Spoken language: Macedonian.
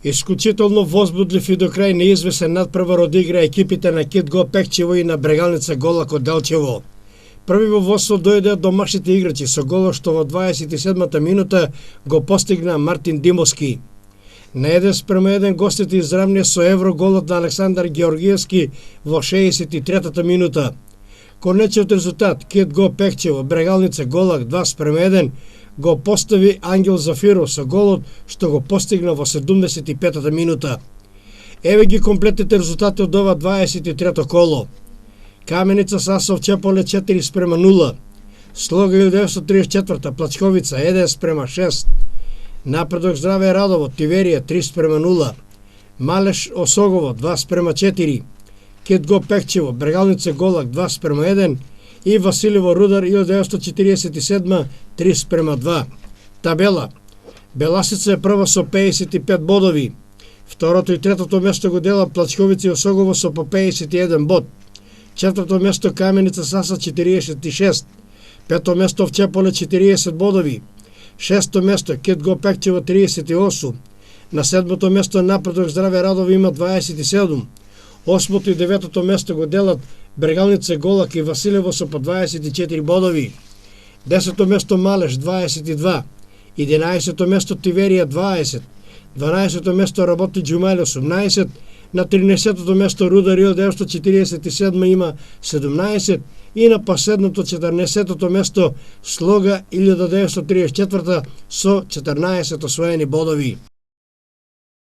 Исклучително возбудлив и до крај неизвесен надпревар одигра екипите на Кит Го Пекчево и на Брегалница Голак од Делчево. Први во водство дојде домашните играчи со голот што во 27-та минута го постигна Мартин Димовски. На 1:1 гостите изравнија со евроголот на Александар Георгиевски во 63-та минута. Конечниот резултат Кит Го Пекчево Брегалница Голак 2:1 го постави Ангел Зафиров со голот што го постигна во 75-та минута. Еве ги комплетните резултати од ова 23-то коло. Каменица Сасов Чеполе 4:0, Слога 1934 Плачковица 1:6, Напредок Здраве Радово Тиверија 3:0, Малеш Осогово 2:4, Кит Го Пекчево Брегалница Голак 2:1 и Василево Рудар 1947 3:2. Табела: Беласица е прва со 55 бодови. Второто и третото место го делат Плачковица и Осогово со по 51 бод. Четврто место Каменица Саса 46, пето место Вчеполе 40 бодови, шесто место Кит Го Пекчево 38, на седмото место Напредок Здраве Радово има 27, осмото и деветото место го делат Брегалница Голак и Василево со по 24 бодови, десето место Малеш 22, 11-то место Тиверија 20, 12-то место Работи Џумали 18, на 13-то место Рудар 1947 има 17 и на последното 14-то место Слога 1934 со 14 освоени бодови.